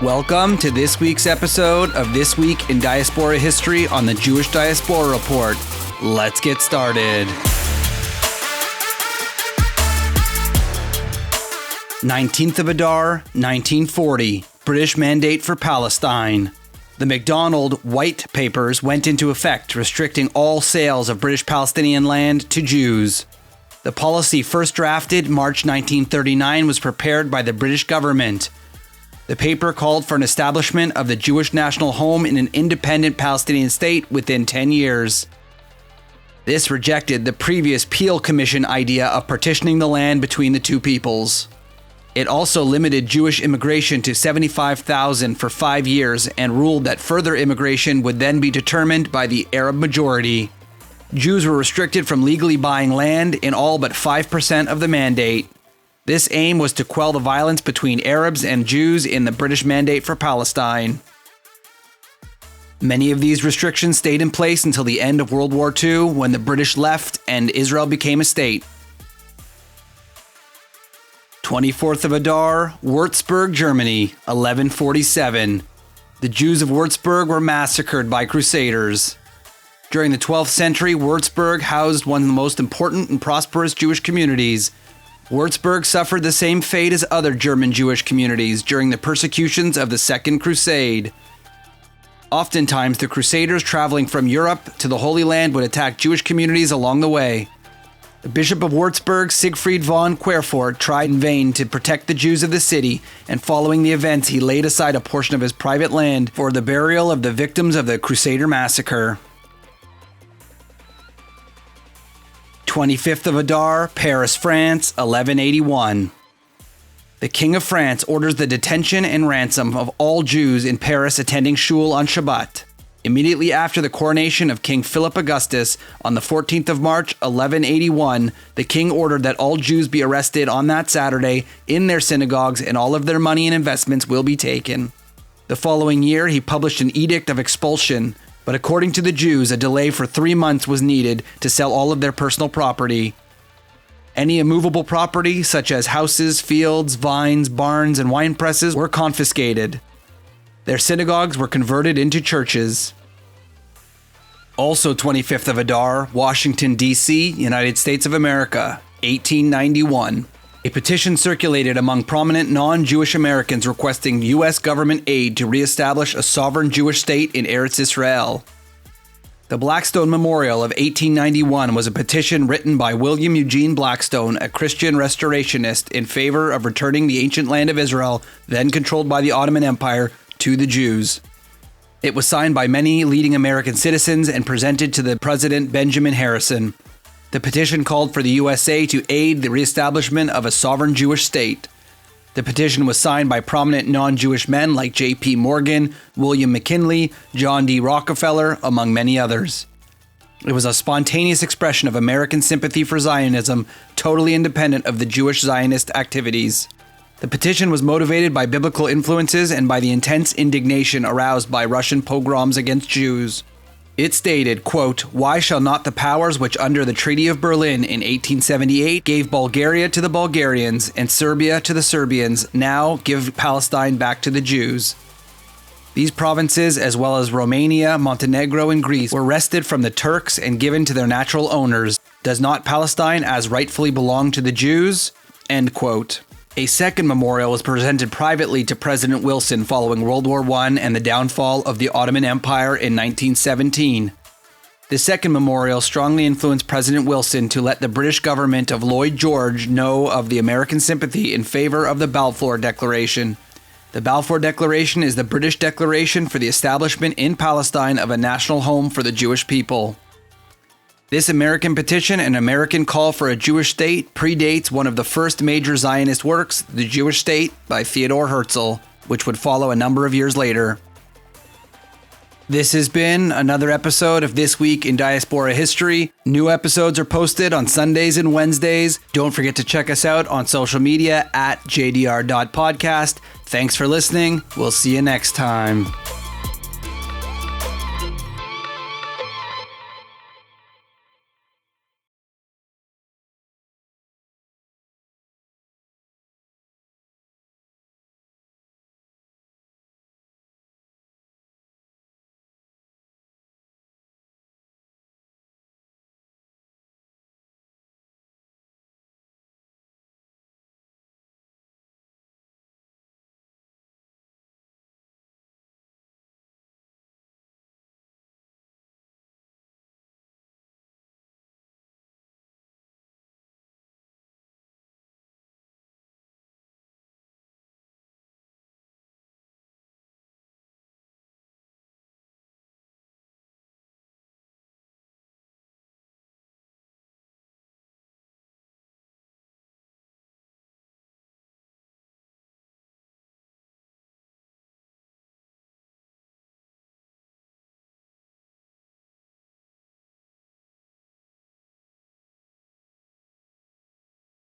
Welcome to this week's episode of This Week in Diaspora History on the Jewish Diaspora Report. Let's get started. 19th of Adar, 1940, British Mandate for Palestine. The MacDonald White Papers went into effect, restricting all sales of British Palestinian land to Jews. The policy first drafted March 1939 was prepared by the British government. The paper called for an establishment of the Jewish national home in an independent Palestinian state within 10 years. This rejected the previous Peel Commission idea of partitioning the land between the two peoples. It also limited Jewish immigration to 75,000 for 5 years and ruled that further immigration would then be determined by the Arab majority. Jews were restricted from legally buying land in all but 5% of the mandate. This aim was to quell the violence between Arabs and Jews in the British Mandate for Palestine. Many of these restrictions stayed in place until the end of World War II, when the British left and Israel became a state. 24th of Adar, Wurzburg, Germany, 1147. The Jews of Wurzburg were massacred by Crusaders. During the 12th century, Wurzburg housed one of the most important and prosperous Jewish communities. Wurzburg suffered the same fate as other German Jewish communities during the persecutions of the Second Crusade. Oftentimes, the Crusaders traveling from Europe to the Holy Land would attack Jewish communities along the way. The Bishop of Wurzburg, Siegfried von Querfurt, tried in vain to protect the Jews of the city, and following the events, he laid aside a portion of his private land for the burial of the victims of the Crusader massacre. 25th of Adar, Paris, France, 1181. The King of France orders the detention and ransom of all Jews in Paris attending shul on Shabbat. Immediately after the coronation of King Philip Augustus on the 14th of March, 1181, the king ordered that all Jews be arrested on that Saturday in their synagogues, and all of their money and investments will be taken. The following year, he published an edict of expulsion, but according to the Jews, a delay for 3 months was needed to sell all of their personal property. Any immovable property, such as houses, fields, vines, barns, and wine presses, were confiscated. Their synagogues were converted into churches. Also 25th of Adar, Washington, D.C., United States of America, 1891. A petition circulated among prominent non-Jewish Americans requesting U.S. government aid to reestablish a sovereign Jewish state in Eretz Israel. The Blackstone Memorial of 1891 was a petition written by William Eugene Blackstone, a Christian restorationist, in favor of returning the ancient land of Israel, then controlled by the Ottoman Empire, to the Jews. It was signed by many leading American citizens and presented to the President Benjamin Harrison. The petition called for the USA to aid the reestablishment of a sovereign Jewish state. The petition was signed by prominent non-Jewish men like J.P. Morgan, William McKinley, John D. Rockefeller, among many others. It was a spontaneous expression of American sympathy for Zionism, totally independent of the Jewish Zionist activities. The petition was motivated by biblical influences and by the intense indignation aroused by Russian pogroms against Jews. It stated, quote, "Why shall not the powers which under the Treaty of Berlin in 1878 gave Bulgaria to the Bulgarians and Serbia to the Serbians now give Palestine back to the Jews?" These provinces, as well as Romania, Montenegro, and Greece, were wrested from the Turks and given to their natural owners. Does not Palestine as rightfully belong to the Jews? End quote. A second memorial was presented privately to President Wilson following World War I and the downfall of the Ottoman Empire in 1917. The second memorial strongly influenced President Wilson to let the British government of Lloyd George know of the American sympathy in favor of the Balfour Declaration. The Balfour Declaration is the British declaration for the establishment in Palestine of a national home for the Jewish people. This American petition and American call for a Jewish state predates one of the first major Zionist works, The Jewish State by Theodor Herzl, which would follow a number of years later. This has been another episode of This Week in Diaspora History. New episodes are posted on Sundays and Wednesdays. Don't forget to check us out on social media at jdr.podcast. Thanks for listening. We'll see you next time.